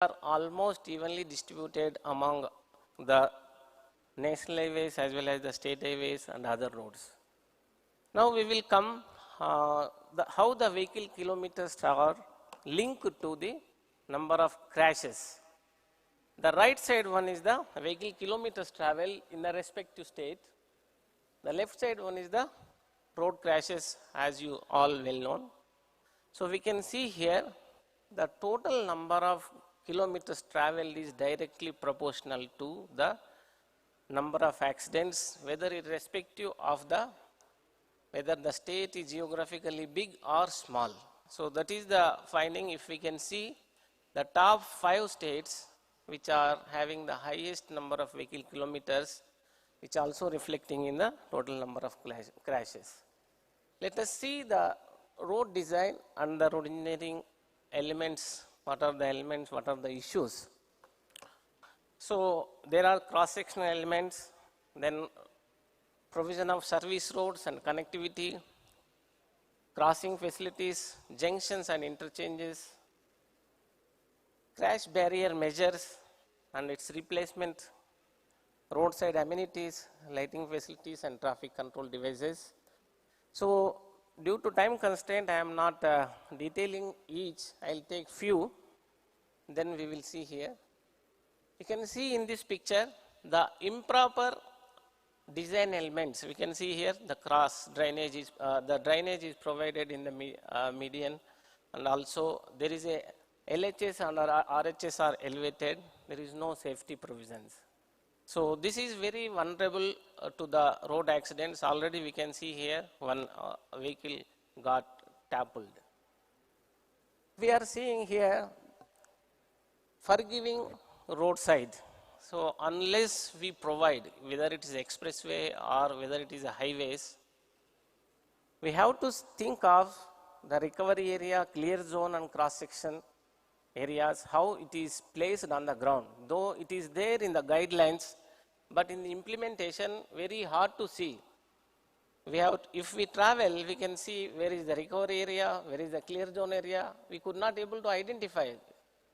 are almost evenly distributed among the national highways as well as the state highways and other roads. Now we will come how the vehicle kilometers are linked to the number of crashes. The right side one is the vehicle kilometers travel in the respective state. The left side one is the road crashes, as you all well known. So we can see here the total number of kilometers traveled is directly proportional to the number of accidents, whether irrespective of whether the state is geographically big or small. So that is the finding. If we can see the top 5 states which are having the highest number of vehicle kilometers, which also reflecting in the total number of crashes. Let us see the road design and the road engineering elements. What are the elements, what are the issues? So there are cross-sectional elements, then provision of service roads and connectivity, crossing facilities, junctions and interchanges, crash barrier measures and its replacement, roadside amenities, lighting facilities and traffic control devices. So due to time constraint, I am not detailing each. I will take few, then we will see here. You can see in this picture the improper design elements. We can see here the cross drainage is, the drainage is provided in the median, and also there is a LHS and RHS are elevated. There is no safety provisions. So this is very vulnerable to the road accidents. Already we can see here one vehicle got toppled. We are seeing here forgiving roadside. So unless we provide, whether it is expressway or whether it is a highways, we have to think of the recovery area, clear zone and cross section areas, how it is placed on the ground. Though it is there in the guidelines, but in the implementation, very hard to see. We have, if we travel, we can see where is the recovery area, where is the clear zone area. We could not able to identify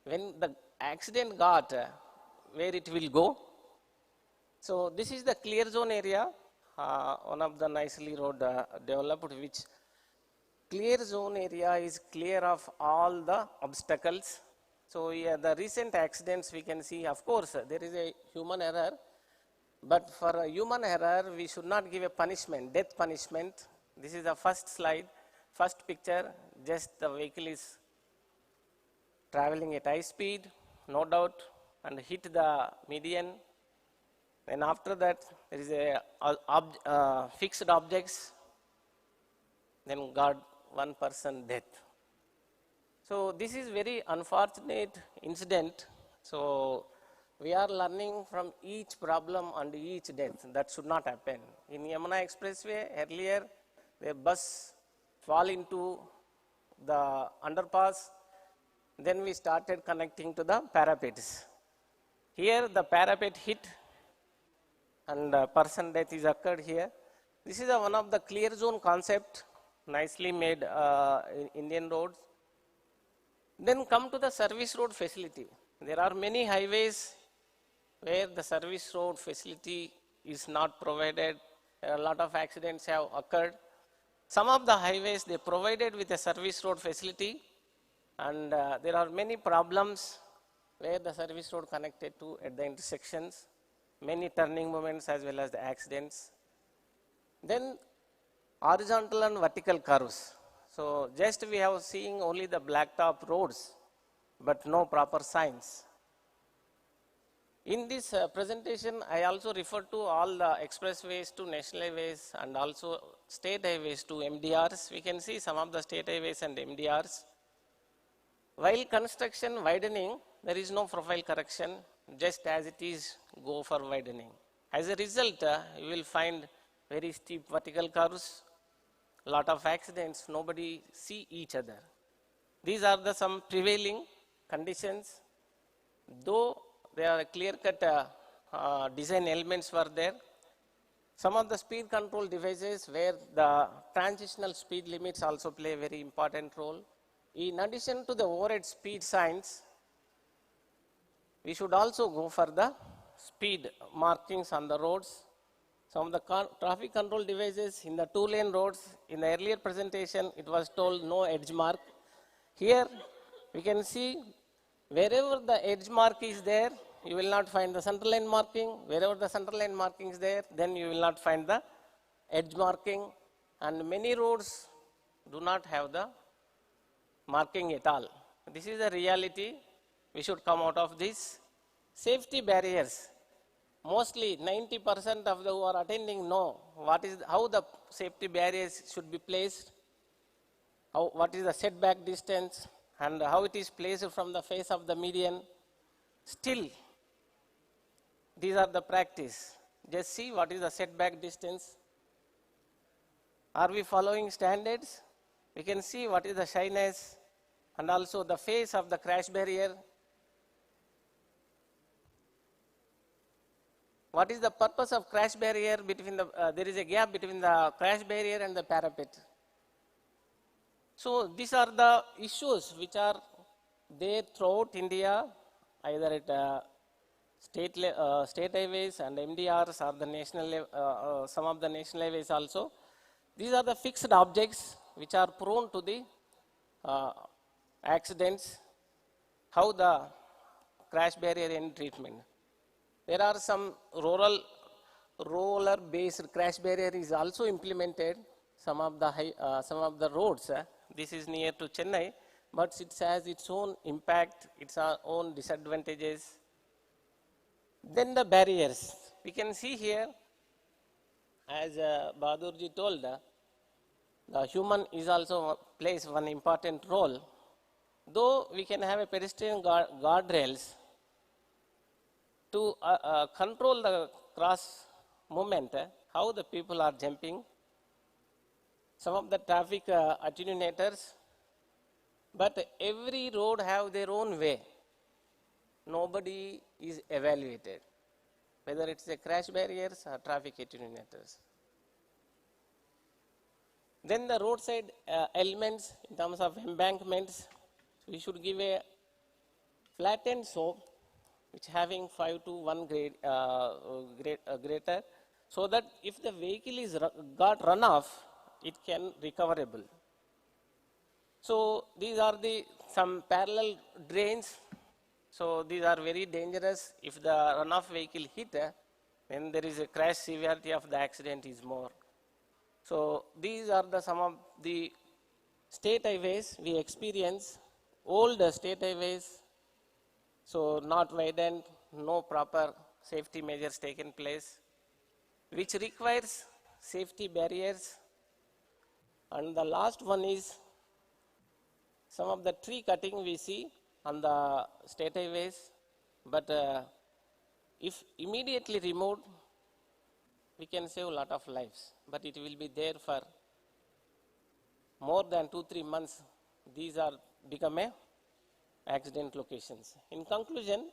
when the accident got, where it will go. So this is the clear zone area, one of the nicely road developed, which clear zone area is clear of all the obstacles. So yeah, the recent accidents we can see, of course, there is a human error, but for a human error, we should not give a punishment, death punishment. This is the first slide, first picture, just the vehicle is traveling at high speed, no doubt, and hit the median. And after that, there is a fixed objects, then got one person death. So this is very unfortunate incident. So we are learning from each problem and each death. That should not happen. In Yamuna Expressway, earlier the bus fall into the underpass. Then we started connecting to the parapets. Here the parapet hit and person death is occurred here. This is one of the clear zone concept, nicely made in Indian roads. Then come to the service road facility. There are many highways where the service road facility is not provided. A lot of accidents have occurred. Some of the highways they provided with a service road facility, and there are many problems where the service road connected to at the intersections, many turning moments as well as the accidents. Then horizontal and vertical curves. So just we have seen only the blacktop roads, but no proper signs. In this presentation, I also refer to all the expressways to national highways and also state highways to MDRs. We can see some of the state highways and MDRs. While construction widening, there is no profile correction, just as it is go for widening. As a result, you will find very steep vertical curves, lot of accidents, nobody see each other. These are the some prevailing conditions. Though there are clear-cut design elements were there, some of the speed control devices where the transitional speed limits also play a very important role. In addition to the overhead speed signs, We should also go for the speed markings on the roads. Some of the traffic control devices in the two-lane roads, in the earlier presentation, it was told no edge mark. Here, we can see wherever the edge mark is there, you will not find the center line marking. Wherever the center line marking is there, then you will not find the edge marking. And many roads do not have the marking at all. This is the reality. We should come out of this. Safety barriers. Mostly 90% of the who are attending know how the safety barriers should be placed, what is the setback distance, and how it is placed from the face of the median. Still, these are the practice. Just see what is the setback distance. Are we following standards? We can see what is the shyness and also the face of the crash barrier. What is the purpose of crash barrier between there is a gap between the crash barrier and the parapet. So these are the issues which are there throughout India, either at state highways and MDRs or the national, some of the national highways also. These are the fixed objects which are prone to the accidents. How the crash barrier in treatment. There are some roller-based crash barrier is also implemented. Some of the roads. This is near to Chennai, but it has its own impact, its own disadvantages. Then the barriers. We can see here, as Bahadurji told, the human is also plays one important role. Though we can have a pedestrian guardrails to control the cross movement, how the people are jumping. Some of the traffic attenuators, but every road have their own way. Nobody is evaluated, whether it's a crash barriers or traffic attenuators. Then the roadside elements in terms of embankments, we should give a flattened slope which having 5 to 1 greater, so that if the vehicle is got run off, it can recoverable. So these are some parallel drains. So these are very dangerous. If the runoff vehicle hit, then there is a crash severity of the accident is more. So these are some of the state highways we experience, old state highways. So not widened, no proper safety measures taken place, which requires safety barriers. And the last one is some of the tree cutting we see on the state highways, but if immediately removed, we can save a lot of lives, but it will be there for more than 2-3 months. These are become accident locations. In conclusion,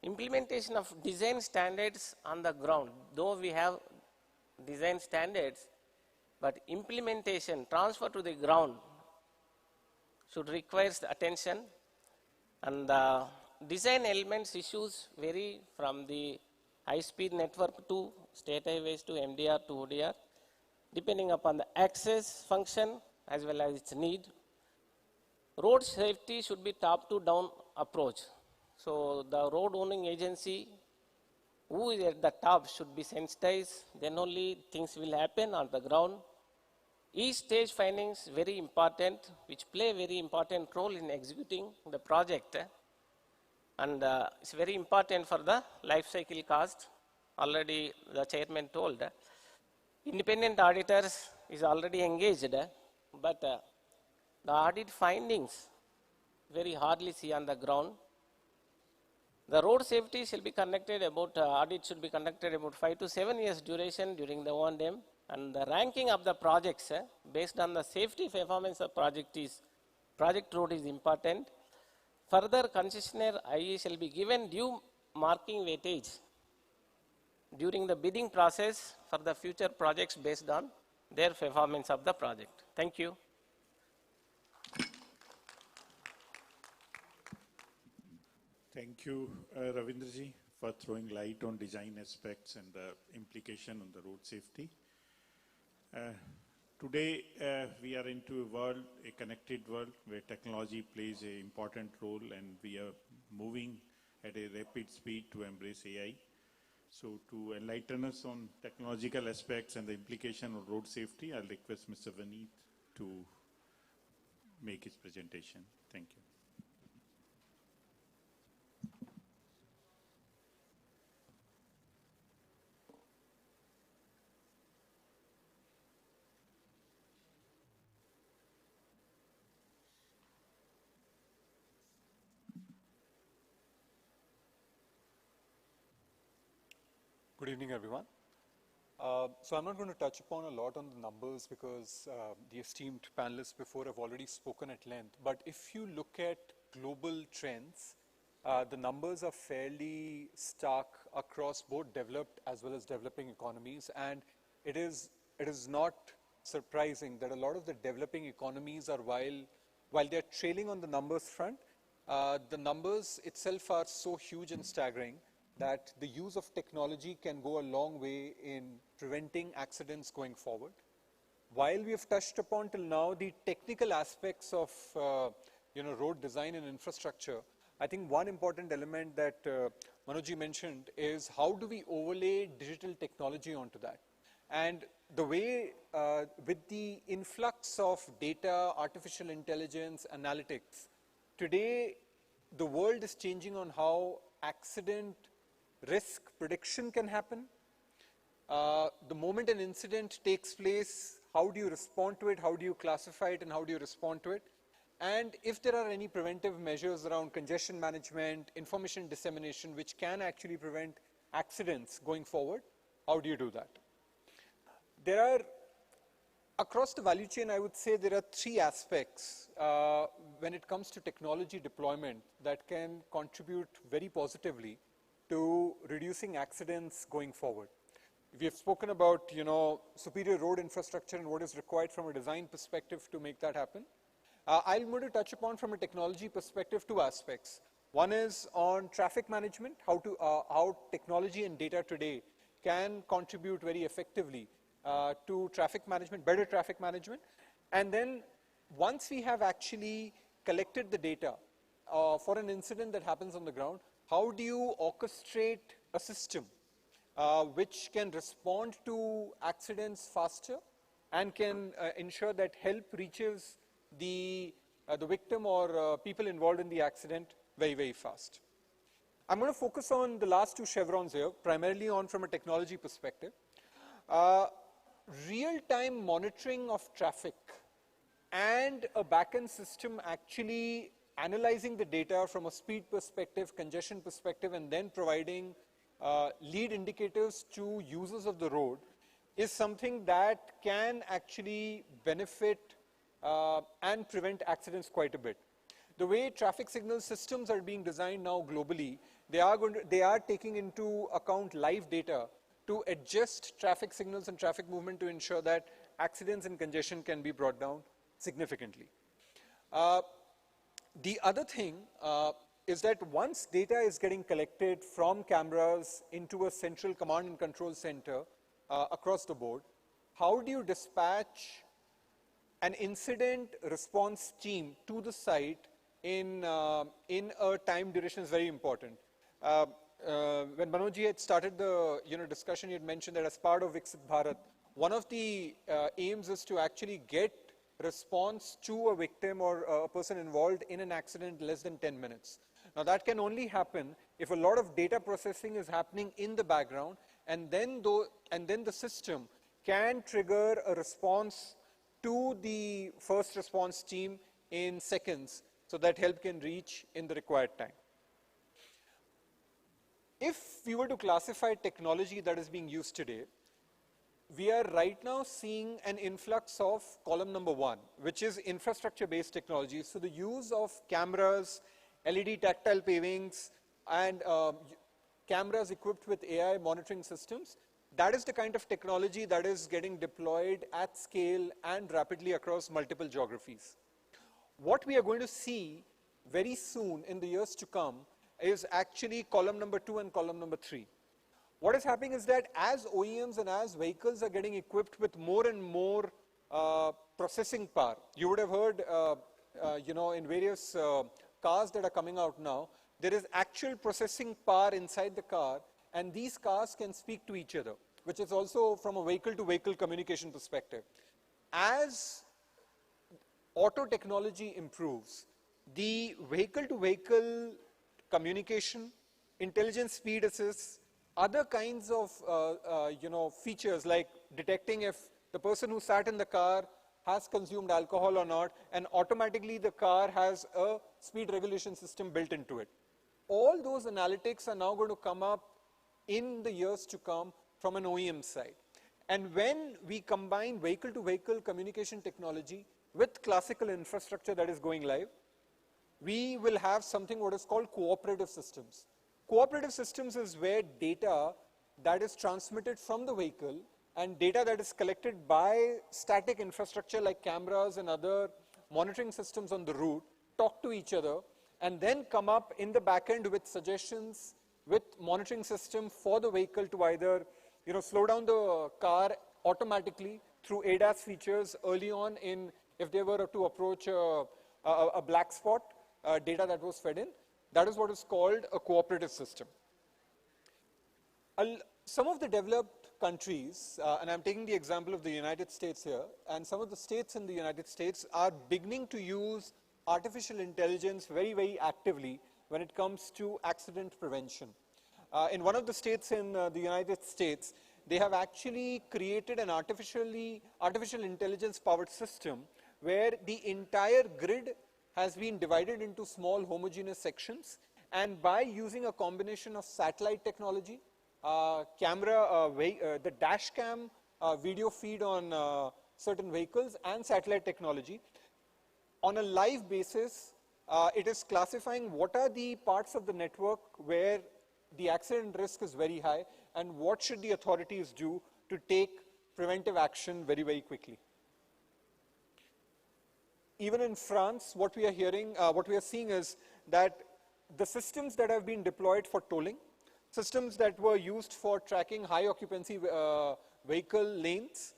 implementation of design standards on the ground, though we have design standards, but implementation, transfer to the ground should require the attention, and the design elements issues vary from the high-speed network to state highways to MDR to ODR, depending upon the access function as well as its need. Road safety should be top-to-down approach. So the road owning agency, who is at the top, should be sensitized, then only things will happen on the ground. Each stage findings very important, which play a very important role in executing the project, and it's very important for the life cycle cost. Already the chairman told, independent auditors is already engaged, but the audit findings very hardly see on the ground. The road safety shall be conducted about, audit should be conducted about 5 to 7 years duration during the O&M, and the ranking of the projects based on the safety performance of project road is important. Further, concessionaire IE shall be given due marking weightage during the bidding process for the future projects based on their performance of the project. Thank you. Thank you, Ravindraji, for throwing light on design aspects and the implication on the road safety. Today, we are into a world, a connected world, where technology plays an important role, and we are moving at a rapid speed to embrace AI. So to enlighten us on technological aspects and the implication of road safety, I'll request Mr. Vaneet to make his presentation. Thank you. Good evening, everyone. So I'm not going to touch upon a lot on the numbers because the esteemed panelists before have already spoken at length. But if you look at global trends, the numbers are fairly stark across both developed as well as developing economies. And it is not surprising that a lot of the developing economies are, while they're trailing on the numbers front, the numbers itself are so huge and staggering that the use of technology can go a long way in preventing accidents going forward. While we have touched upon till now the technical aspects of road design and infrastructure, I think one important element that Manojji mentioned is how do we overlay digital technology onto that? And the way with the influx of data, artificial intelligence, analytics, today the world is changing on how accident risk prediction can happen. The moment an incident takes place, how do you respond to it, how do you classify it, and how do you respond to it? And if there are any preventive measures around congestion management, information dissemination, which can actually prevent accidents going forward, how do you do that? There are, across the value chain, I would say there are three aspects when it comes to technology deployment that can contribute very positively to reducing accidents going forward. We have spoken about, superior road infrastructure and what is required from a design perspective to make that happen. I'm going to touch upon from a technology perspective two aspects. One is on traffic management, how technology and data today can contribute very effectively to traffic management, better traffic management. And then once we have actually collected the data for an incident that happens on the ground, how do you orchestrate a system which can respond to accidents faster and can ensure that help reaches the victim or people involved in the accident very, very fast? I'm going to focus on the last two chevrons here, primarily on from a technology perspective. Real-time monitoring of traffic and a backend system actually analyzing the data from a speed perspective, congestion perspective, and then providing lead indicators to users of the road is something that can actually benefit and prevent accidents quite a bit. The way traffic signal systems are being designed now globally, they are taking into account live data to adjust traffic signals and traffic movement to ensure that accidents and congestion can be brought down significantly. The other thing is that once data is getting collected from cameras into a central command and control center across the board, how do you dispatch an incident response team to the site in a time duration is very important. When Manojji had started the discussion, he had mentioned that as part of Viksit Bharat, one of the aims is to actually get response to a victim or a person involved in an accident less than 10 minutes. Now that can only happen if a lot of data processing is happening in the background, and then the system can trigger a response to the first response team in seconds so that help can reach in the required time. If we were to classify technology that is being used today, we are right now seeing an influx of column number one, which is infrastructure-based technology. So the use of cameras, LED tactile pavings, and cameras equipped with AI monitoring systems, that is the kind of technology that is getting deployed at scale and rapidly across multiple geographies. What we are going to see very soon in the years to come is actually column number 2 and column number 3. What is happening is that as OEMs and as vehicles are getting equipped with more and more processing power, you would have heard, in various cars that are coming out now, there is actual processing power inside the car, and these cars can speak to each other, which is also from a vehicle-to-vehicle communication perspective. As auto technology improves, the vehicle-to-vehicle communication, intelligent speed assist, other kinds of features like detecting if the person who sat in the car has consumed alcohol or not, and automatically the car has a speed regulation system built into it. All those analytics are now going to come up in the years to come from an OEM side. And when we combine vehicle-to-vehicle communication technology with classical infrastructure that is going live, we will have something what is called cooperative systems. Cooperative systems is where data that is transmitted from the vehicle and data that is collected by static infrastructure like cameras and other monitoring systems on the route talk to each other and then come up in the back end with suggestions with monitoring system for the vehicle to either slow down the car automatically through ADAS features early on in if they were to approach a black spot data that was fed in. That is what is called a cooperative system. Some of the developed countries, and I'm taking the example of the United States here, and some of the states in the United States are beginning to use artificial intelligence very, very actively when it comes to accident prevention. In one of the states in the United States, they have actually created an artificial intelligence powered system where the entire grid has been divided into small homogeneous sections, and by using a combination of satellite technology, the dash cam video feed on certain vehicles and satellite technology, on a live basis, it is classifying what are the parts of the network where the accident risk is very high and what should the authorities do to take preventive action very, very quickly. Even in France, what we are seeing is that the systems that have been deployed for tolling, systems that were used for tracking high occupancy vehicle lanes,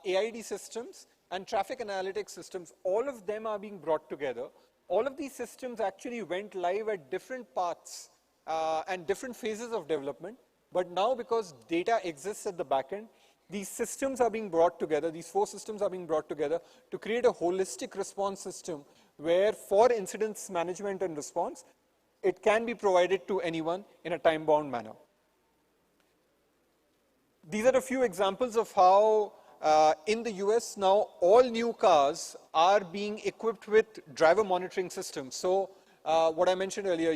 AID systems, and traffic analytics systems, all of them are being brought together. All of these systems actually went live at different paths and different phases of development, but now because data exists at the back end, these systems are being brought together, these 4 systems are being brought together to create a holistic response system where for incidents management and response, it can be provided to anyone in a time-bound manner. These are a few examples of how in the US now all new cars are being equipped with driver monitoring systems. So what I mentioned earlier,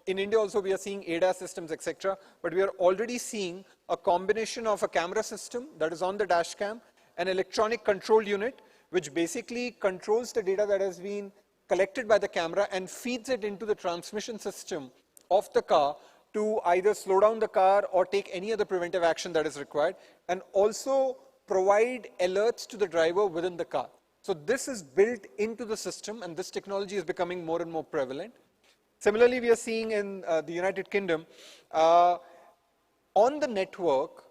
in India also we are seeing ADAS systems, etc. But we are already seeing a combination of a camera system that is on the dash cam, an electronic control unit, which basically controls the data that has been collected by the camera and feeds it into the transmission system of the car to either slow down the car or take any other preventive action that is required, and also provide alerts to the driver within the car. So this is built into the system, and this technology is becoming more and more prevalent. Similarly, we are seeing in the United Kingdom, on the network,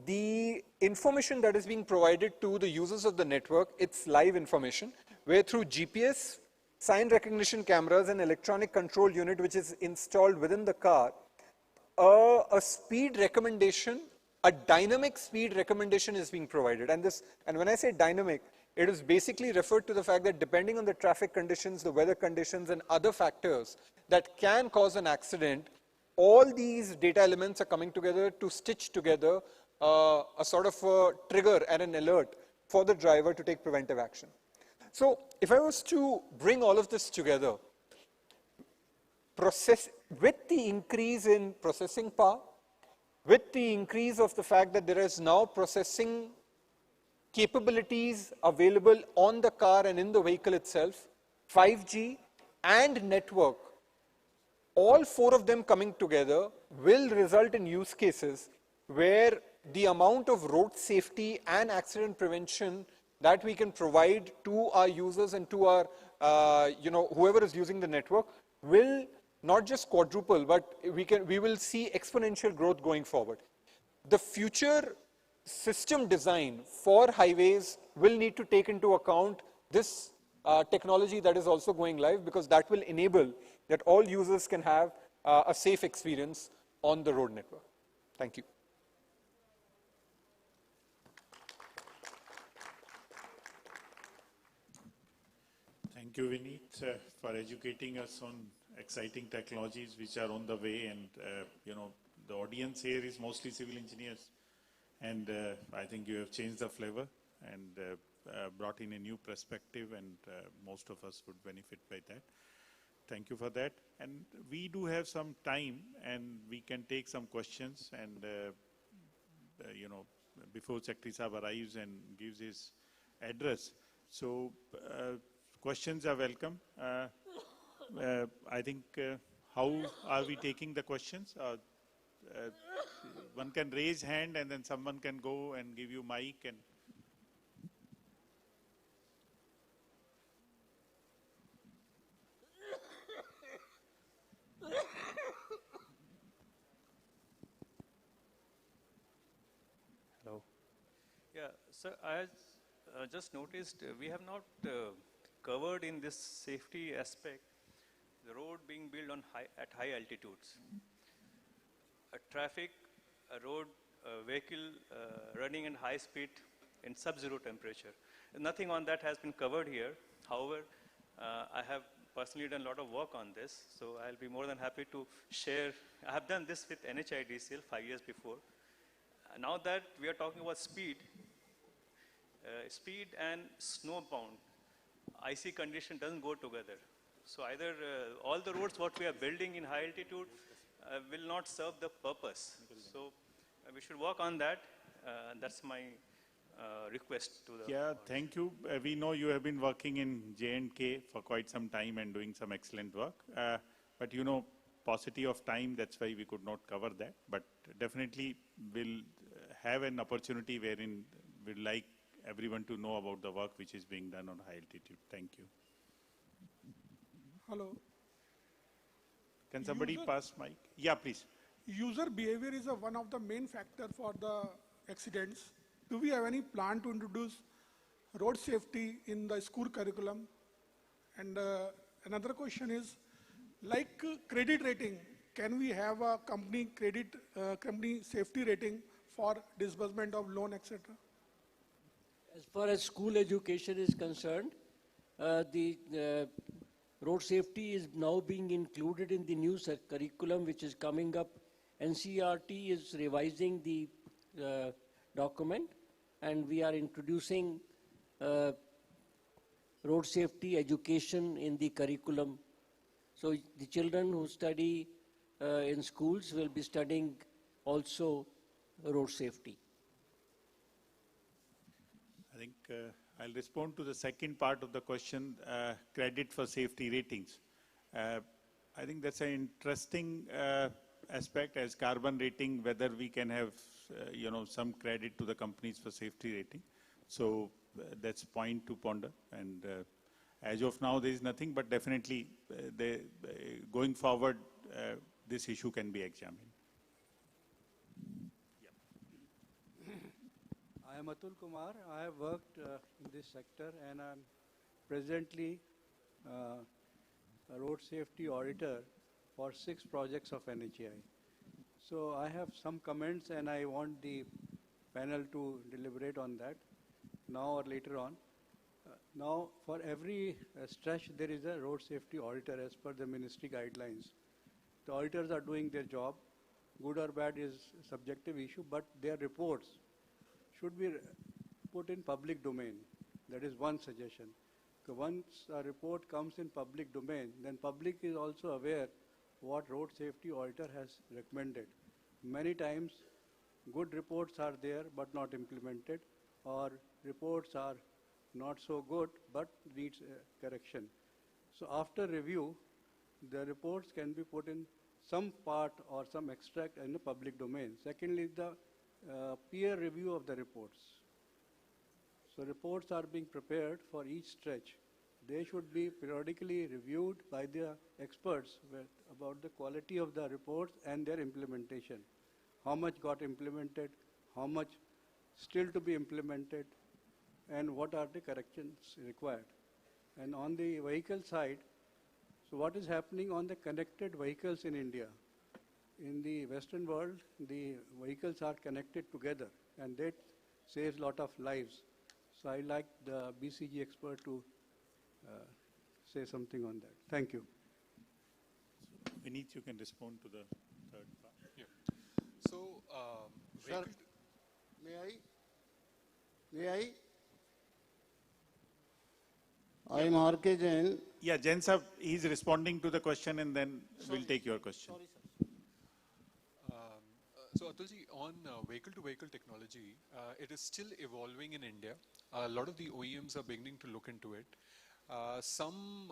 the information that is being provided to the users of the network, it's live information, where through GPS, sign recognition cameras, and electronic control unit which is installed within the car, a speed recommendation, a dynamic speed recommendation is being provided. And when I say dynamic, it is basically referred to the fact that depending on the traffic conditions, the weather conditions, and other factors that can cause an accident, all these data elements are coming together to stitch together a sort of a trigger and an alert for the driver to take preventive action. So if I was to bring all of this together, with the increase in processing power, with the increase of the fact that there is now processing capabilities available on the car and in the vehicle itself, 5G and network, all 4 of them coming together will result in use cases where the amount of road safety and accident prevention that we can provide to our users and to our, whoever is using the network will not just quadruple, but we will see exponential growth going forward. The future system design for highways will need to take into account this technology that is also going live, because that will enable that all users can have a safe experience on the road network. Thank you. Thank you, Vineet, for educating us on exciting technologies which are on the way. And, the audience here is mostly civil engineers. And I think you have changed the flavor and brought in a new perspective, and most of us would benefit by that. Thank you for that. And we do have some time, and we can take some questions. And, before Secretary Saab arrives and gives his address. So, questions are welcome. I think, how are we taking the questions? One can raise hand, and then someone can go and give you mic. And Hello. Yeah, sir, I just noticed we have not covered in this safety aspect the road being built on at high altitudes. A traffic, a road, a vehicle running in high speed in sub-zero temperature. Nothing on that has been covered here. However, I have personally done a lot of work on this, so I'll be more than happy to share. I have done this with NHIDCL 5 years before. Now that we are talking about speed, speed and snowbound, icy condition doesn't go together. So either all the roads what we are building in high altitude will not serve the purpose. So we should work on that. That's my request to the... yeah, thank you. We know you have been working in J&K for quite some time and doing some excellent work. But paucity of time, that's why we could not cover that. But definitely we'll have an opportunity wherein we'd like everyone to know about the work which is being done on high altitude. Thank you. Hello. Can somebody pass mic? Yeah, please. User behavior is one of the main factor for the accidents. Do we have any plan to introduce road safety in the school curriculum? And another question is, like credit rating, can we have a company company safety rating for disbursement of loan, etc.? As far as school education is concerned, the road safety is now being included in the new curriculum which is coming up. NCERT is revising the document, and we are introducing road safety education in the curriculum. So the children who study in schools will be studying also road safety. I think I'll respond to the second part of the question, credit for safety ratings. I think that's an interesting aspect as carbon rating, whether we can have, some credit to the companies for safety rating. So that's point to ponder. And as of now, there is nothing, but definitely going forward, this issue can be examined. I am Atul Kumar. I have worked in this sector, and I'm presently a road safety auditor for 6 projects of NHAI. So I have some comments, and I want the panel to deliberate on that now or later on. Now, for every stretch, there is a road safety auditor as per the ministry guidelines. The auditors are doing their job. Good or bad is a subjective issue, but their reports should be put in public domain. That is one suggestion. So once a report comes in public domain, then public is also aware what road safety auditor has recommended. Many times, good reports are there but not implemented, or reports are not so good but needs correction. So after review, the reports can be put in some part or some extract in the public domain. Secondly, the peer review of the reports. So reports are being prepared for each stretch, they should be periodically reviewed by the experts about the quality of the reports and their implementation. How much got implemented, how much still to be implemented, and what are the corrections required. And on the vehicle side, so what is happening on the connected vehicles in India? In the Western world, the vehicles are connected together, and that saves a lot of lives. So I like the BCG expert to say something on that. Thank you. Vineet, you can respond to the third part. Yeah. So, Sir, may I? I am R.K. Jain. Yeah, Jain sir, he's responding to the question and then we'll take your question. Sorry, sir. So Atulji, on vehicle-to-vehicle technology, it is still evolving in India. A lot of the OEMs are beginning to look into it. Some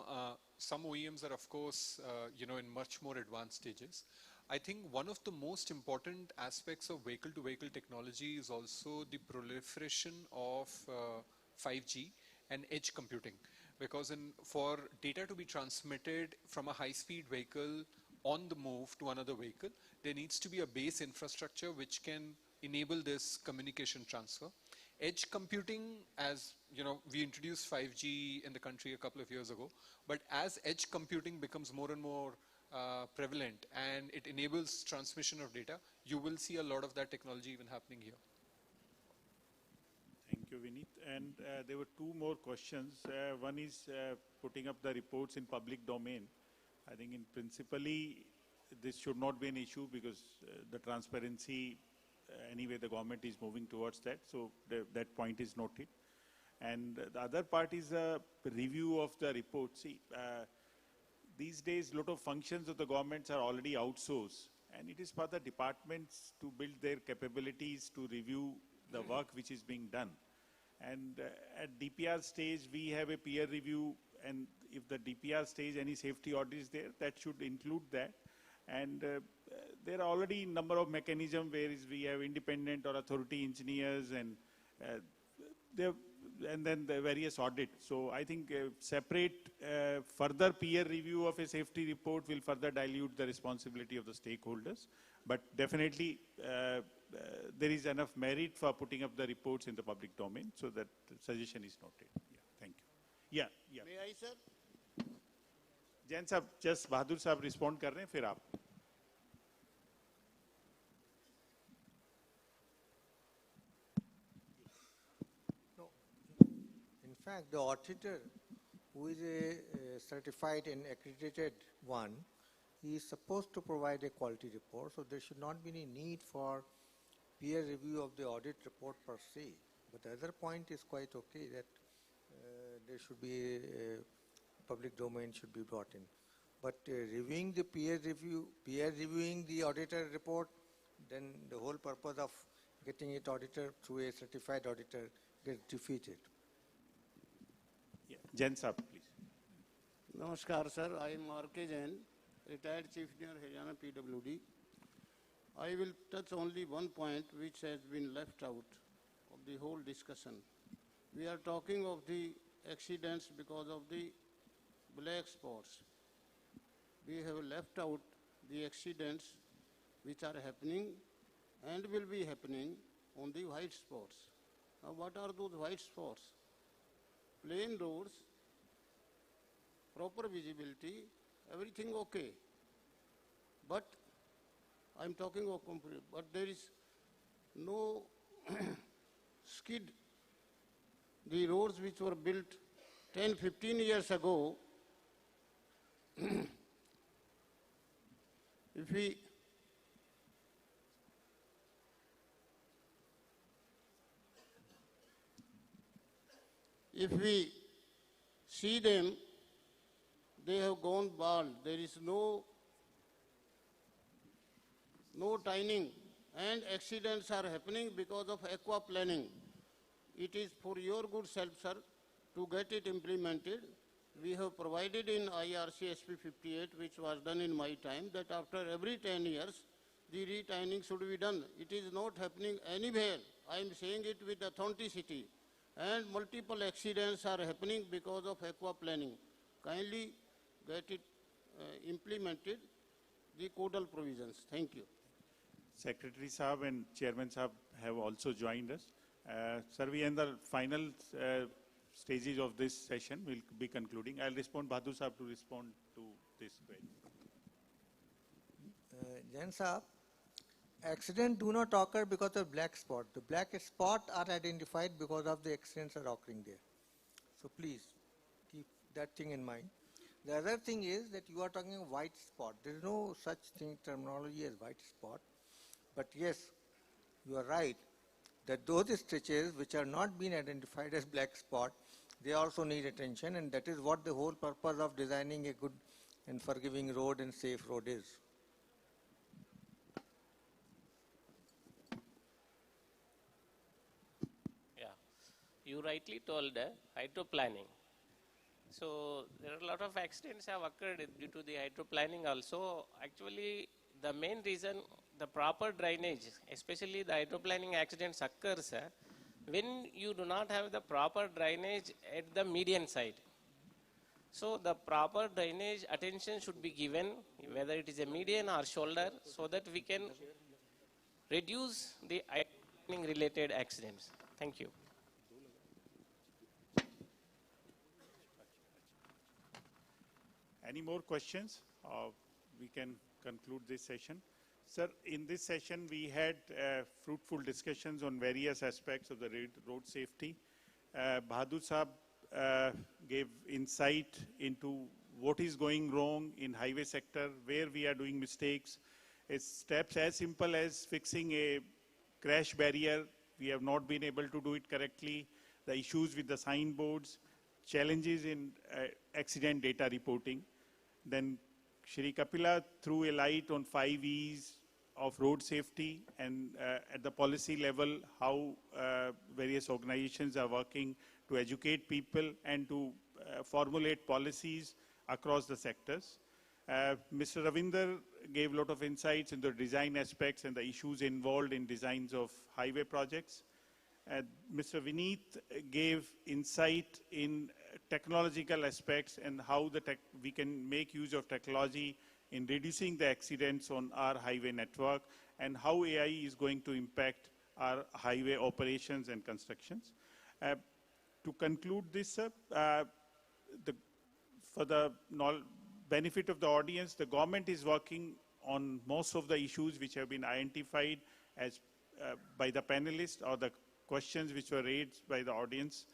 OEMs are, of course, in much more advanced stages. I think one of the most important aspects of vehicle-to-vehicle technology is also the proliferation of 5G and edge computing. Because for data to be transmitted from a high-speed vehicle on the move to another vehicle, there needs to be a base infrastructure which can enable this communication transfer. Edge computing, as you know, we introduced 5G in the country a couple of years ago, but as edge computing becomes more and more prevalent and it enables transmission of data, you will see a lot of that technology even happening here. Thank you, Vineet. And there were two more questions. One is putting up the reports in public domain. I think in principally, this should not be an issue because the transparency, anyway, the government is moving towards that. So that point is noted. And the other part is a review of the report. See, these days, a lot of functions of the governments are already outsourced. And it is for the departments to build their capabilities to review the work which is being done. And at DPR stage, we have a peer review, and if the DPR stage any safety audit is there, that should include that. And there are already a number of mechanisms where we have independent or authority engineers and then the various audits. So I think separate further peer review of a safety report will further dilute the responsibility of the stakeholders. But definitely there is enough merit for putting up the reports in the public domain. So that suggestion is noted. Yeah, thank you. Yeah. May I, sir? Jain साहब, just बहादुर साहब respond कर रहे हैं, फिर आप. No. In fact, the auditor, who is a certified and accredited one, he is supposed to provide a quality report, so there should not be any need for peer review of the audit report per se. But the other point is quite okay, that there should be a public domain should be brought in. But reviewing the peer reviewing the auditor report, then the whole purpose of getting it audited through a certified auditor gets defeated. Yeah. Jain sahab, please. Namaskar, sir. I am R.K. Jain, retired Chief Engineer, Haryana PWD. I will touch only one point which has been left out of the whole discussion. We are talking of the accidents because of the black spots. We have left out the accidents which are happening and will be happening on the white spots. Now, what are those white spots? Plain roads, proper visibility, everything okay. But I'm talking of complete, but there is no skid. The roads which were built 10, 15 years ago, if we see them, they have gone bald. There is no tining, and accidents are happening because of aquaplaning. It is for your good self, sir, to get it implemented. We have provided in IRC SP 58, which was done in my time, that after every 10 years, the retining should be done. It is not happening anywhere. I am saying it with authenticity. and multiple accidents are happening because of aquaplaning. Kindly get it implemented, the codal provisions. Thank you. Secretary Saab and Chairman Saab have also joined us. Sir, we are in the final stages of this session. We'll be concluding. I'll respond, Bahadur Saab, to respond to this query. Jain Saab, accidents do not occur because of black spot. The black spot are identified because of the accidents are occurring there. So please keep that thing in mind. The other thing is that you are talking white spot. There is no such thing terminology as white spot. But yes, you are right that those stretches which are not being identified as black spot, they also need attention, and that is what the whole purpose of designing a good and forgiving road and safe road is. Yeah, you rightly told hydroplanning. So there are a lot of accidents have occurred due to the hydroplanning also. Actually, the main reason, the proper drainage, especially the hydroplanning accidents occurs when you do not have the proper drainage at the median side. So the proper drainage attention should be given, whether it is a median or shoulder, so that we can reduce the hydroplanning related accidents. Thank you. Any more questions? We can conclude this session. Sir, in this session, we had fruitful discussions on various aspects of the road safety. Bahadur Saab gave insight into what is going wrong in highway sector, where we are doing mistakes. It's steps as simple as fixing a crash barrier. We have not been able to do it correctly. The issues with the signboards, challenges in accident data reporting. Then Shri Kapila threw a light on 5 E's of road safety, and at the policy level, how various organizations are working to educate people and to formulate policies across the sectors. Mr. Ravinder gave a lot of insights into design aspects and the issues involved in designs of highway projects. Mr. Vineet gave insight in technological aspects and how we can make use of technology in reducing the accidents on our highway network, and how AI is going to impact our highway operations and constructions. To conclude this, for the benefit of the audience, the government is working on most of the issues which have been identified as by the panelists or the questions which were raised by the audience.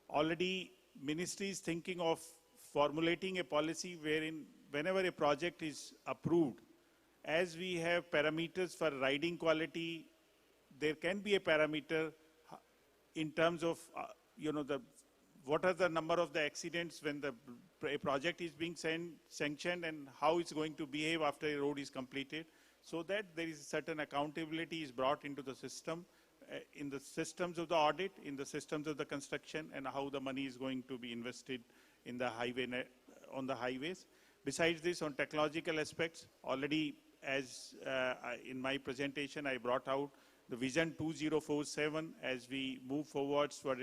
Already, ministry is thinking of formulating a policy wherein whenever a project is approved, as we have parameters for riding quality, there can be a parameter in terms of, what are the number of the accidents when a project is being sanctioned and how it's going to behave after a road is completed, so that there is a certain accountability is brought into the system, in the systems of the audit, in the systems of the construction, and how the money is going to be invested in the on the highways. Besides this, on technological aspects, already as in my presentation, I brought out the Vision 2047 as we move forwards for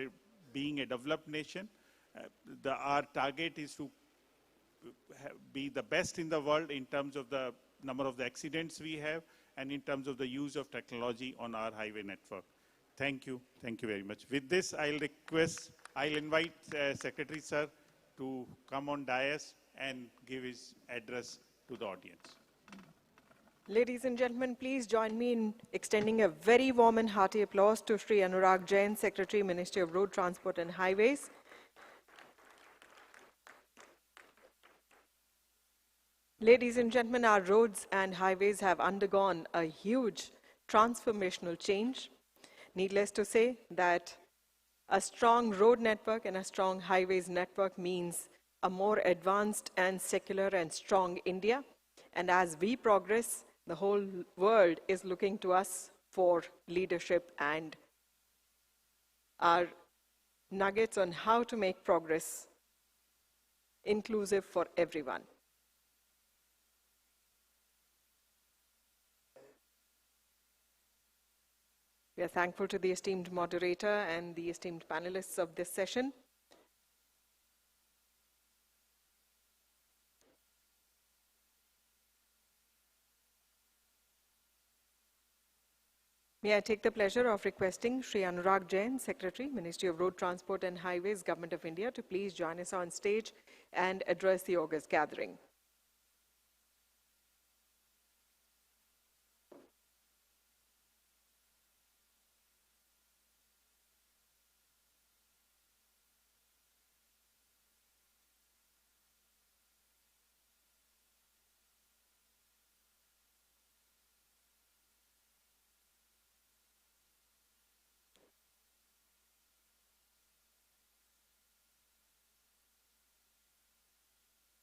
being a developed nation. Our target is to be the best in the world in terms of the number of the accidents we have and in terms of the use of technology on our highway network. Thank you. Thank you very much. With this, I'll invite Secretary Sir to come on dais and give his address to the audience. Ladies and gentlemen, please join me in extending a very warm and hearty applause to Shri Anurag Jain, Secretary, Ministry of Road Transport and Highways. Ladies and gentlemen, our roads and highways have undergone a huge transformational change. Needless to say that a strong road network and a strong highways network means a more advanced and secular and strong India. And as we progress, the whole world is looking to us for leadership and our nuggets on how to make progress inclusive for everyone. We are thankful to the esteemed moderator and the esteemed panelists of this session. May I take the pleasure of requesting Shri Anurag Jain, Secretary, Ministry of Road Transport and Highways, Government of India, to please join us on stage and address the August gathering.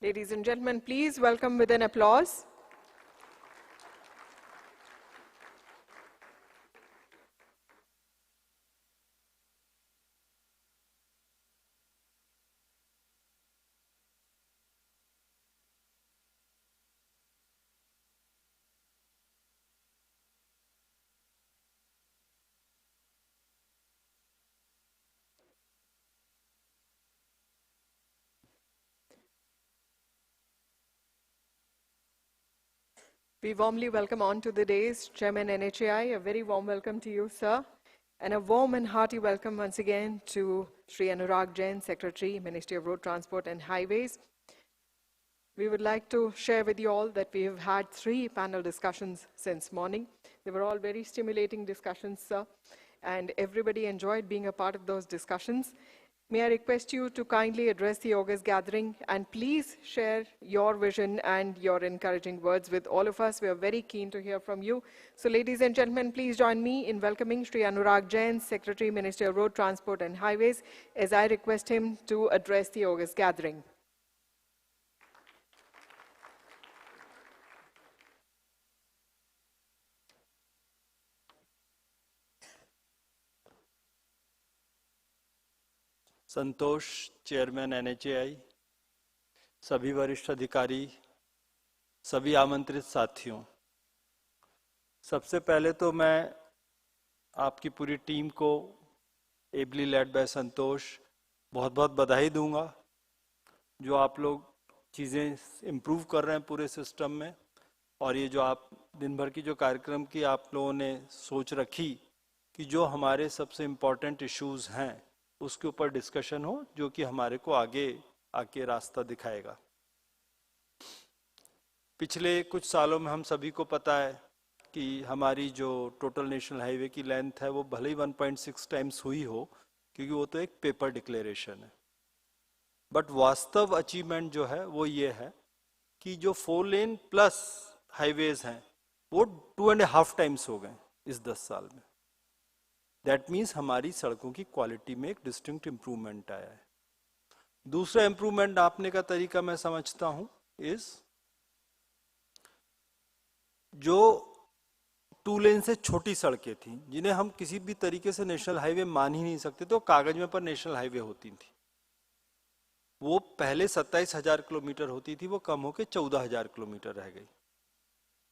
Ladies and gentlemen, please welcome with an applause We warmly welcome on to the dais Chairman NHAI. A very warm welcome to you, sir. And a warm and hearty welcome once again to Shri Anurag Jain, Secretary, Ministry of Road Transport and Highways. We would like to share with you all that we have had 3 panel discussions since morning. They were all very stimulating discussions, sir, and everybody enjoyed being a part of those discussions. May I request you to kindly address the August gathering and please share your vision and your encouraging words with all of us. We are very keen to hear from you. So ladies and gentlemen, please join me in welcoming Shri Anurag Jain, Secretary, Ministry of Road Transport and Highways, as I request him to address the August gathering. Santosh, chairman NHAI, सभी वरिष्ठ अधिकारी, सभी आमंत्रित साथियों, सबसे पहले तो मैं आपकी पूरी टीम को एबली लेड बाय संतोष बहुत बहुत बधाई दूंगा, जो आप लोग चीज़ें इम्प्रूव कर रहे हैं पूरे सिस्टम में, और ये जो आप दिन भर की जो कार्यक्रम की आप लोगों ने सोच रखी कि जो हमारे सबसे इम्पोर्टेंट इश्यूज हैं उसके ऊपर डिस्कशन हो, जो कि हमारे को आगे आके रास्ता दिखाएगा। पिछले कुछ सालों में हम सभी को पता है कि हमारी जो टोटल नेशनल हाईवे की लेंथ है वो भले ही 1.6 टाइम्स हुई हो, क्योंकि वो तो एक पेपर डिक्लेरेशन है, बट वास्तव अचीवमेंट जो है वो ये है कि जो 4 लेन प्लस हाईवेज हैं वो 2.5 टाइम्स हो गए इस 10 साल में। दैट मीन्स हमारी सड़कों की क्वालिटी में एक डिस्टिंक्ट इम्प्रूवमेंट आया है। दूसरा इम्प्रूवमेंट नापने का तरीका मैं समझता हूं इस जो 2 लेन से छोटी सड़कें थी, जिन्हें हम किसी भी तरीके से नेशनल हाईवे मान ही नहीं सकते, तो कागज में पर नेशनल हाईवे होती थी, वो पहले 27,000 किलोमीटर होती थी, वो कम होकर 14,000 किलोमीटर रह गई,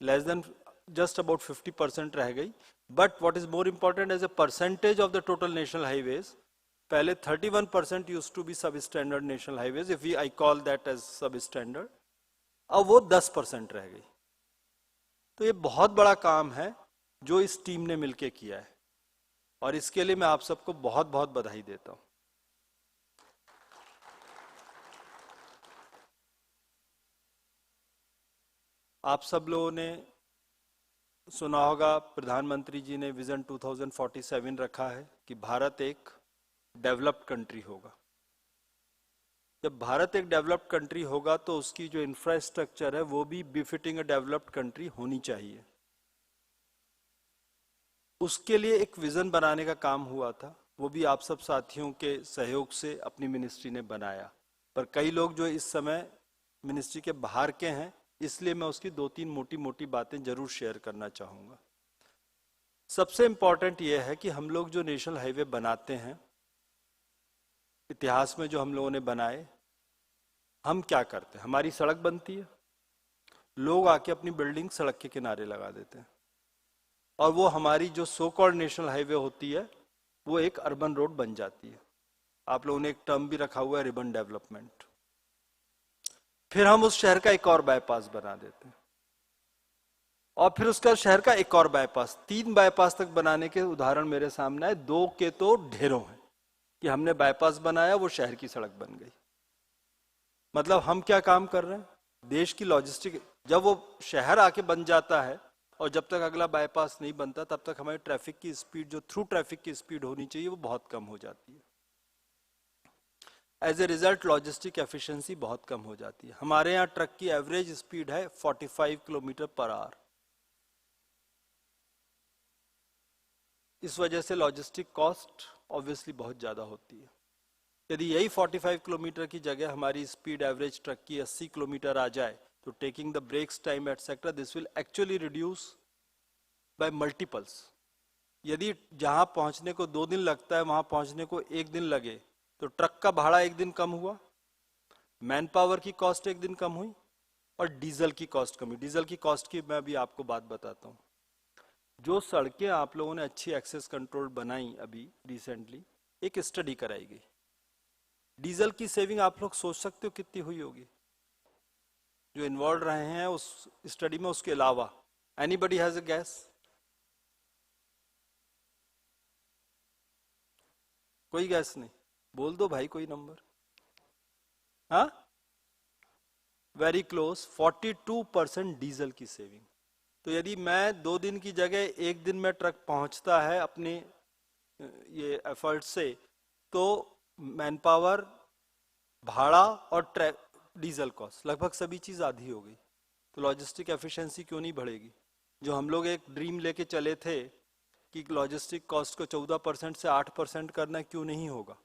लेस देन just about 50% रह गई। But what is more important as a percentage of the total national highways, पहले 31% used to be substandard national highways, if I call that as substandard, अब वो 10% रह गई। तो ये बहुत बड़ा काम है जो इस टीम ने मिलके किया है, और इसके लिए मैं आप सबको बहुत बहुत बधाई देता हूं। आप सब लोगों ने सुना होगा, प्रधानमंत्री जी ने विजन 2047 रखा है कि भारत एक डेवलप्ड कंट्री होगा। जब भारत एक डेवलप्ड कंट्री होगा तो उसकी जो इंफ्रास्ट्रक्चर है वो भी बिफिटिंग अ डेवलप्ड कंट्री होनी चाहिए। उसके लिए एक विजन बनाने का काम हुआ था, वो भी आप सब साथियों के सहयोग से अपनी मिनिस्ट्री ने बनाया, पर कई लोग जो इस समय मिनिस्ट्री के बाहर के हैं, इसलिए मैं उसकी 2-3 मोटी मोटी बातें जरूर शेयर करना चाहूंगा। सबसे इंपॉर्टेंट यह है कि हम लोग जो नेशनल हाईवे बनाते हैं, इतिहास में जो हम लोगों ने बनाए, हम क्या करते हैं, हमारी सड़क बनती है, लोग आके अपनी बिल्डिंग सड़क के किनारे लगा देते हैं, और वो हमारी जो सो कॉल्ड नेशनल हाईवे होती है वो एक अर्बन रोड बन जाती है। आप लोगों ने एक टर्म भी रखा हुआ है रिबन डेवलपमेंट। फिर हम उस शहर का एक और बाईपास बना देते हैं और फिर उसका शहर का एक और बाईपास, 3 बाईपास तक बनाने के उदाहरण मेरे सामने है। 2 के तो ढेरों हैं कि हमने बाईपास बनाया, वो शहर की सड़क बन गई। मतलब हम क्या काम कर रहे हैं, देश की लॉजिस्टिक, जब वो शहर आके बन जाता है और जब तक अगला बाईपास नहीं बनता तब तक हमारी ट्रैफिक की स्पीड, जो थ्रू ट्रैफिक की स्पीड होनी चाहिए, वो बहुत कम हो जाती है। As a result logistic efficiency बहुत कम हो जाती है। हमारे यहाँ ट्रक की एवरेज स्पीड है 45 किलोमीटर पर आवर। इस वजह से लॉजिस्टिक कॉस्ट ऑब्वियसली बहुत ज्यादा होती है। यदि यही 45 किलोमीटर की जगह हमारी स्पीड एवरेज ट्रक की 80 किलोमीटर आ जाए तो taking the breaks time etcetera, this will actually reduce by multiples. यदि जहां पहुंचने को 2 दिन लगता है वहां पहुंचने को 1 दिन लगे तो ट्रक का भाड़ा 1 दिन कम हुआ, मैन पावर की कॉस्ट 1 दिन कम हुई और डीजल की कॉस्ट कम हुई। डीजल की कॉस्ट की मैं अभी आपको बात बताता हूं। जो सड़कें आप लोगों ने अच्छी एक्सेस कंट्रोल बनाई अभी रिसेंटली, एक स्टडी कराई गई, डीजल की सेविंग आप लोग सोच सकते हो कितनी हुई होगी जो इन्वॉल्व रहे हैं उस स्टडी में। उसके अलावा एनीबडी हैज अ गैस? कोई गैस नहीं? बोल दो भाई कोई नंबर। हाँ, वेरी क्लोज, 42% डीजल की सेविंग। तो यदि मैं 2 दिन की जगह 1 दिन में ट्रक पहुंचता है अपने ये एफर्ट से, तो मैन पावर, भाड़ा और डीजल कॉस्ट, लगभग सभी चीज आधी हो गई। तो लॉजिस्टिक एफिशिएंसी क्यों नहीं बढ़ेगी? जो हम लोग एक ड्रीम लेके चले थे कि लॉजिस्टिक कॉस्ट को 14% से 8% करना, क्यों नहीं होगा?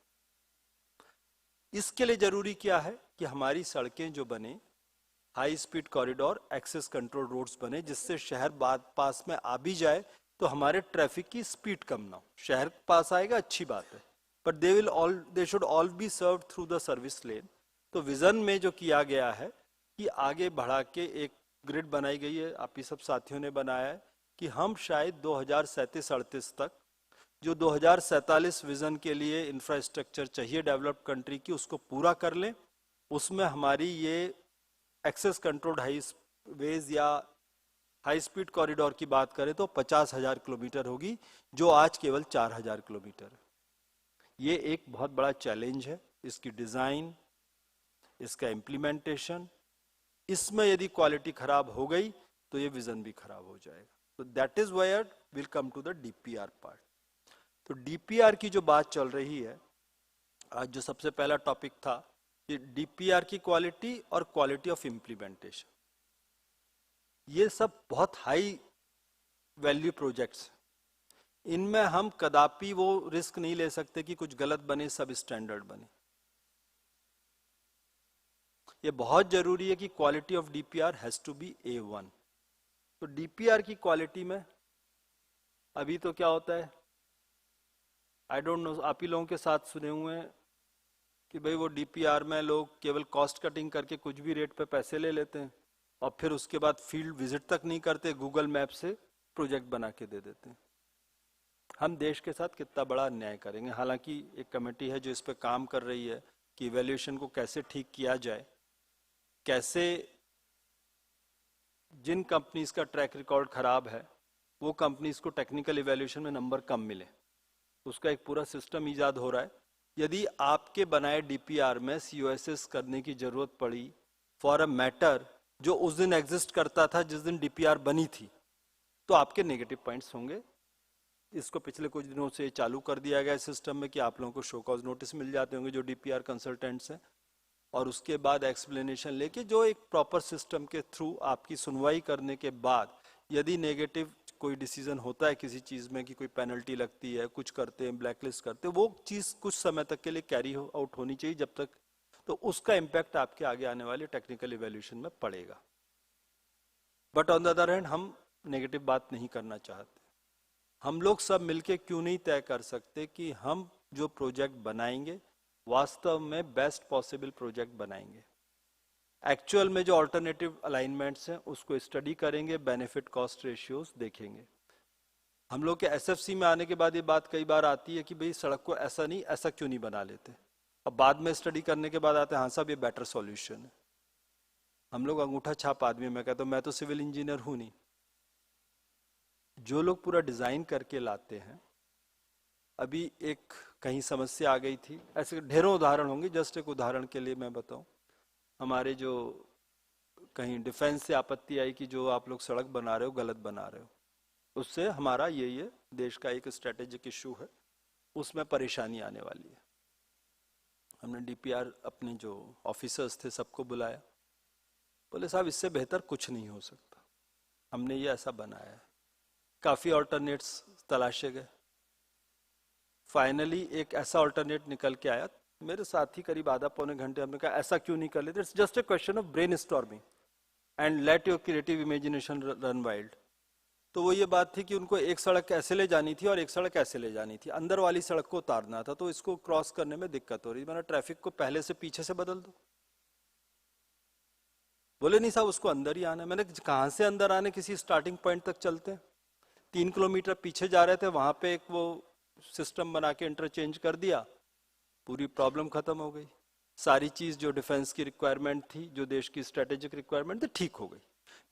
इसके लिए जरूरी क्या है कि हमारी सड़कें जो बने, high speed corridor, access control roads बने, जिससे शहर बाद पास में आ भी जाए तो हमारे ट्रैफिक की स्पीड कम ना हो। शहर पास आएगा अच्छी बात है, but they should all be serve through the service lane. तो विजन में जो किया गया है कि आगे बढ़ा के एक ग्रिड बनाई गई है, आप ही सब साथियों ने बनाया है, कि हम शायद 2037-38 तक जो 2047 विजन के लिए इंफ्रास्ट्रक्चर चाहिए डेवलप्ड कंट्री की, उसको पूरा कर लें। उसमें हमारी ये एक्सेस कंट्रोल्ड हाईवेज या हाई स्पीड कॉरिडोर की बात करें तो 50,000 किलोमीटर होगी, जो आज केवल 4,000 किलोमीटर है। ये एक बहुत बड़ा चैलेंज है। इसकी डिजाइन, इसका इम्प्लीमेंटेशन, इसमें यदि क्वालिटी खराब हो गई तो ये विजन भी खराब हो जाएगा। तो that is where will come to the DPR part. तो डीपीआर की जो बात चल रही है आज, जो सबसे पहला टॉपिक था, ये डीपीआर की क्वालिटी और क्वालिटी ऑफ इम्प्लीमेंटेशन। ये सब बहुत हाई वैल्यू प्रोजेक्ट्स, इनमें हम कदापि वो रिस्क नहीं ले सकते कि कुछ गलत बने, सब स्टैंडर्ड बने। ये बहुत जरूरी है कि quality of DPR has to be A1। तो डीपीआर की क्वालिटी में अभी तो क्या होता है, आई डोंट नो, आप ही लोगों के साथ सुने हुए हैं कि भाई वो डीपीआर में लोग केवल कॉस्ट कटिंग करके कुछ भी रेट पे पैसे ले लेते हैं और फिर उसके बाद फील्ड विजिट तक नहीं करते, गूगल मैप से प्रोजेक्ट बना के दे देते हैं। हम देश के साथ कितना बड़ा अन्याय करेंगे। हालांकि एक कमेटी है जो इस पे काम कर रही है कि इवैल्यूएशन को कैसे ठीक किया जाए, कैसे जिन कंपनीज का ट्रैक रिकॉर्ड खराब है वो कंपनीज को टेक्निकल इवैल्यूएशन में नंबर कम मिले, उसका एक पूरा सिस्टम ईजाद हो रहा है। यदि आपके बनाए डीपीआर में COSS करने की जरूरत पड़ी फॉर अ मैटर जो उस दिन एग्जिस्ट करता था जिस दिन डीपीआर बनी थी, तो आपके नेगेटिव पॉइंट्स होंगे। इसको पिछले कुछ दिनों से चालू कर दिया गया सिस्टम में कि आप लोगों को शो कॉज नोटिस मिल जाते होंगे जो डीपीआर कंसल्टेंट्स हैं, और उसके बाद एक्सप्लेनेशन लेके जो एक प्रॉपर सिस्टम के थ्रू आपकी सुनवाई करने के बाद यदि नेगेटिव कोई डिसीजन होता है किसी चीज में कि कोई पेनल्टी लगती है, कुछ करते हैं, ब्लैकलिस्ट करते हैं, वो चीज कुछ समय तक के लिए कैरी आउट होनी चाहिए जब तक, तो उसका इम्पैक्ट आपके आगे आने वाले टेक्निकल इवैल्यूएशन में पड़ेगा। But on the other hand हम नेगेटिव बात नहीं करना चाहते। हम लोग सब मिलके क्यों नहीं तय कर सकते कि हम जो प्रोजेक्ट बनाएंगे वास्तव में बेस्ट पॉसिबल प्रोजेक्ट बनाएंगे। एक्चुअल में जो अल्टरनेटिव अलाइनमेंट्स हैं उसको स्टडी करेंगे, बेनिफिट कॉस्ट रेशियोज देखेंगे। हम लोग के एसएफसी में आने के बाद ये बात कई बार आती है कि भाई सड़क को ऐसा नहीं, ऐसा क्यों नहीं बना लेते। अब बाद में स्टडी करने के बाद आते हैं हाँ साहब ये बेटर सॉल्यूशन है। हम लोग अंगूठा छाप आदमी, मैं कहता हूँ मैं तो सिविल इंजीनियर हूं नहीं। जो लोग पूरा डिजाइन करके लाते हैं, अभी एक कहीं समस्या आ गई थी, ऐसे ढेरों उदाहरण होंगे, जस्ट एक उदाहरण के लिए मैं बताऊं, हमारे जो कहीं डिफेंस से आपत्ति आई कि जो आप लोग सड़क बना रहे हो गलत बना रहे हो, उससे हमारा ये देश का एक स्ट्रेटेजिक इशू है, उसमें परेशानी आने वाली है। हमने डीपीआर अपने जो ऑफिसर्स थे सबको बुलाया, बोले साहब इससे बेहतर कुछ नहीं हो सकता, हमने ये ऐसा बनाया है। काफी ऑल्टरनेट्स तलाशे गए, फाइनली एक ऐसा ऑल्टरनेट निकल के आया। मेरे साथ ही करीब आधा पौने घंटे हमने कहा ऐसा क्यों नहीं कर लेते, it's just a question of brain storming and let your creative imagination run wild. तो वो ये बात थी कि उनको एक सड़क ऐसे ले जानी थी और एक सड़क ऐसे ले जानी थी, अंदर वाली सड़क को उतारना था, तो इसको क्रॉस करने में दिक्कत हो रही। मैंने ट्रैफिक को पहले से पीछे से बदल दो। बोले नहीं साहब उसको अंदर ही आना है। मैंने कहां से अंदर आने, किसी स्टार्टिंग पॉइंट तक चलते हैं। 3 किलोमीटर पीछे जा रहे थे, वहां पे एक वो सिस्टम बना के इंटरचेंज कर दिया, पूरी प्रॉब्लम खत्म हो गई। सारी चीज जो डिफेंस की रिक्वायरमेंट थी, जो देश की स्ट्रेटेजिक रिक्वायरमेंट थी, ठीक हो गई।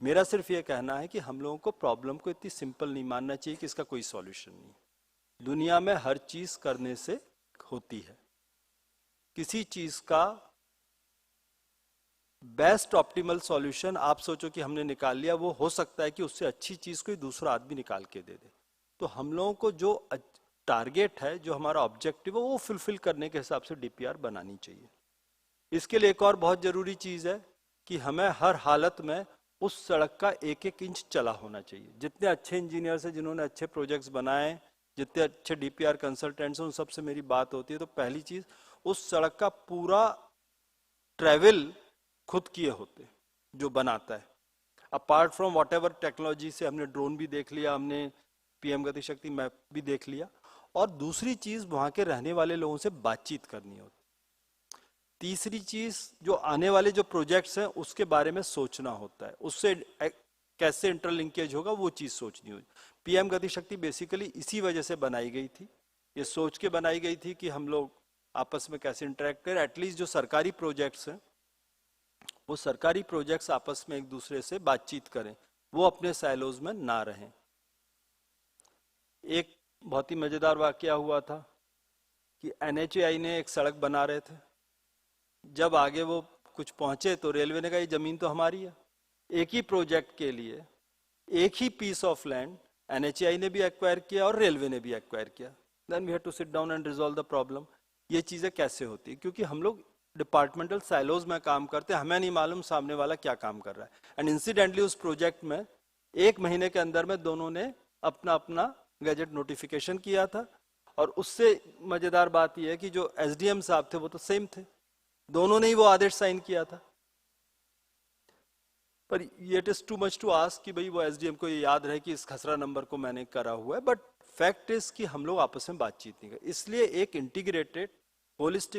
मेरा सिर्फ ये कहना है कि हम लोगों को प्रॉब्लम को इतनी सिंपल नहीं मानना चाहिए कि इसका कोई सॉल्यूशन नहीं। दुनिया में हर चीज करने से होती है, किसी चीज का बेस्ट ऑप्टिमल सॉल्यूशन आप सोचो कि हमने निकाल लिया, वो हो सकता है कि उससे अच्छी चीज कोई दूसरा आदमी निकाल के दे दे। तो हम लोगों को जो टारगेट है, जो हमारा ऑब्जेक्टिव है, वो फुलफिल करने के हिसाब से डीपीआर बनानी चाहिए। इसके लिए एक और बहुत जरूरी चीज है कि हमें हर हालत में उस सड़क का एक एक इंच चला होना चाहिए। जितने अच्छे इंजीनियर्स हैं, जिन्होंने अच्छे प्रोजेक्ट्स बनाए, जितने अच्छे डीपीआर कंसल्टेंट्स हैं, उन सबसे मेरी बात होती है। तो पहली चीज, उस सड़क का पूरा ट्रेवल खुद किए होते जो बनाता है, apart from what ever technology से। हमने ड्रोन भी देख लिया, हमने पीएम गति शक्ति मैप भी देख लिया। और दूसरी चीज, वहां के रहने वाले लोगों से बातचीत करनी होती। तीसरी चीज, जो आने वाले जो प्रोजेक्ट्स हैं उसके बारे में सोचना होता है, उससे कैसे इंटरलिंकेज होगा वो चीज सोचनी होगी। पीएम गति शक्ति बेसिकली इसी वजह से बनाई गई थी, ये सोच के बनाई गई थी कि हम लोग आपस में कैसे इंटरेक्ट करें। एटलीस्ट जो सरकारी प्रोजेक्ट्स हैं, वो सरकारी प्रोजेक्ट्स आपस में एक दूसरे से बातचीत करें, वो अपने साइलोज में ना रहें। एक बहुत ही मजेदार वाकया हुआ था कि एनएचएआई ने एक सड़क बना रहे थे। जब आगे वो कुछ पहुंचे तो रेलवे ने कहा ये जमीन तो हमारी है। एक ही प्रोजेक्ट के लिए एक ही पीस ऑफ लैंड एनएचएआई ने भी एक्वायर किया और रेलवे ने भी एक्वायर किया। Then we had to sit down and resolve the problem. ये चीजें कैसे होती है? क्योंकि हम लोग डिपार्टमेंटल साइलोज में काम करते हैं, हमें नहीं मालूम सामने वाला क्या काम कर रहा है। एंड इंसिडेंटली उस प्रोजेक्ट में 1 महीने के अंदर में दोनों ने अपना अपना गैजेट नोटिफिकेशन किया था। और उससे मजेदार बात यह है कि जो एसडीएम साहब थे वो तो सेम थे, दोनों ने ही वो आदेश साइन किया था। पर it is too much to ask कि भाई वो एसडीएम को ये याद रहे कि इस खसरा नंबर को मैंने करा हुआ है। बट फैक्ट इज कि हम लोग आपस में बातचीत नहीं कर, इसलिए एक इंटीग्रेटेड होलिस्टिक